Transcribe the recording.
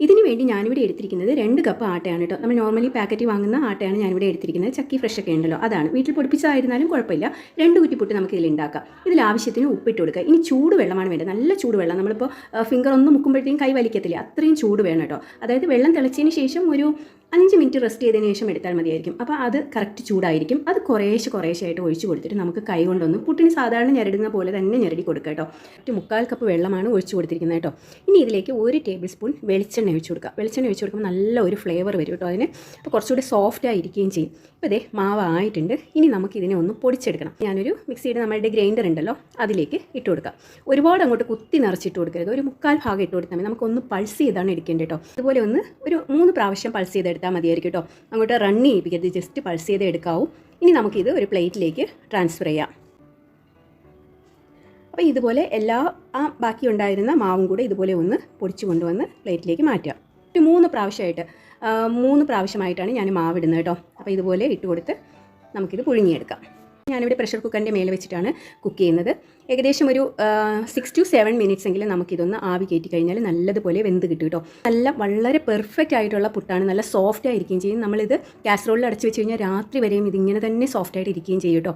ഇതിന് വേണ്ടി ഞാനിവിടെ എടുത്തിരിക്കുന്നത് 2 കപ്പ് ആട്ടയാണ് കേട്ടോ. നമ്മൾ നോർമലി പാക്കറ്റിൽ വാങ്ങുന്ന ആട്ടയാണ് ഞാനിവിടെ എടുത്തിരിക്കുന്നത്. ചക്കി ഫ്രഷ് ഒക്കെ ഉണ്ടല്ലോ, അതാണ്. വീട്ടിൽ പൊടിപ്പിച്ചതായിരുന്നാലും കുഴപ്പമില്ല. 2 കുറ്റി പുട്ട് നമുക്ക് ഇതിൽ ഉണ്ടാക്കാം. ഇതിൽ ആവശ്യത്തിന് ഉപ്പിട്ട് കൊടുക്കുക. ഇനി ചൂട് വെള്ളമാണ് വേണ്ടത്, നല്ല ചൂട് വെള്ളം. നമ്മളിപ്പോൾ ഫിംഗർ ഒന്ന് മുക്കുമ്പോഴത്തേക്കും കൈ വലിക്കത്തില്ല, അത്രയും ചൂട് വേണം കേട്ടോ. അതായത് വെള്ളം തിളച്ചതിന് ശേഷം ഒരു 5 മിനിറ്റ് റെസ്റ്റ് ചെയ്തതിന് ശേഷം എടുത്താൽ മതിയായിരിക്കും. അപ്പോൾ അത് കറക്റ്റ് ചൂടായിരിക്കും. അത് കുറേശ്ശായിട്ട് ഒഴിച്ച് കൊടുത്തിട്ട് നമുക്ക് കൈ കൊണ്ടൊന്ന് പുട്ടിന് സാധാരണ ഞെരടുന്ന പോലെ തന്നെ ഞെരടി കൊടുക്കുക കേട്ടോ. 1/4 കപ്പ് വെള്ളമാണ് ഒഴിച്ച് കൊടുത്തിരിക്കുന്നത് കേട്ടോ. ഇനി ഇതിലേക്ക് 1 ടേബിൾ സ്പൂൺ വെളിച്ചെണ്ണ ഒഴിച്ച് കൊടുക്കുക. വെളിച്ചെണ്ണ ഒഴിച്ച് കൊടുക്കുമ്പോൾ നല്ല ഒരു ഫ്ലേവർ വരും കേട്ടോ അതിന്. അപ്പോൾ കുറച്ചുകൂടി സോഫ്റ്റായിരിക്കുകയും ചെയ്യും. ഇപ്പോൾ ഇതേ മാവ് ആയിട്ടുണ്ട്. ഇനി നമുക്കിതിനെ ഒന്ന് പൊടിച്ചെടുക്കണം. ഞാനൊരു മിക്സിയുടെ നമ്മളുടെ ഗ്രൈൻഡർ ഉണ്ടല്ലോ, അതിലേക്ക് ഇട്ട് കൊടുക്കാം. ഒരുപാട് അങ്ങോട്ട് കുത്തി നിറച്ചിട്ട് കൊടുക്കരുത്, ഒരു 1/4 ഭാഗം ഇട്ട് കൊടുത്താൽ മതി. നമുക്കൊന്ന് പൾസ് ചെയ്താണ് എടുക്കേണ്ടത് കേട്ടോ. അതുപോലെ ഒന്ന് ഒരു 3 പ്രാവശ്യം പൾസ് ചെയ്തെടുത്താൽ മതിയായിരിക്കും കേട്ടോ. അങ്ങോട്ട് റൺ ചെയ്യിപ്പിക്കരുത്, ജസ്റ്റ് പൾസ് ചെയ്ത് എടുക്കാവൂ. ഇനി നമുക്കിത് ഒരു പ്ലേറ്റിലേക്ക് ട്രാൻസ്ഫർ ചെയ്യാം. അപ്പോൾ ഇതുപോലെ ബാക്കി ഉണ്ടായിരുന്ന മാവും കൂടെ ഇതുപോലെ ഒന്ന് പൊടിച്ച് കൊണ്ടുവന്ന് പ്ലേറ്റിലേക്ക് മാറ്റുക. ഒരു 3 പ്രാവശ്യമായിട്ടാണ് ഞാൻ മാവ് ഇടുന്നത് കേട്ടോ. അപ്പോൾ ഇതുപോലെ ഇട്ട് കൊടുത്ത് നമുക്കിത് പുഴുങ്ങിയെടുക്കാം. ഞാനിവിടെ പ്രഷർ കുക്കറിൻ്റെ മേലെ വെച്ചിട്ടാണ് കുക്ക് ചെയ്യുന്നത്. ഏകദേശം ഒരു 6 to 7 മിനിറ്റ്സ് എങ്കിലും നമുക്കിതൊന്ന് ആവി കയറ്റി കഴിഞ്ഞാൽ നല്ലതുപോലെ വെന്ത് കിട്ടും കേട്ടോ. വളരെ പെർഫെക്റ്റ് ആയിട്ടുള്ള പുട്ടാണ്, നല്ല സോഫ്റ്റ് ആയിരിക്കുകയും ചെയ്യും. നമ്മളിത് കാസറോളിൽ അടച്ച് വെച്ച് കഴിഞ്ഞാൽ രാത്രി വരെയും ഇതിങ്ങനെ തന്നെ സോഫ്റ്റായിട്ട് ഇരിക്കുകയും ചെയ്യും കേട്ടോ.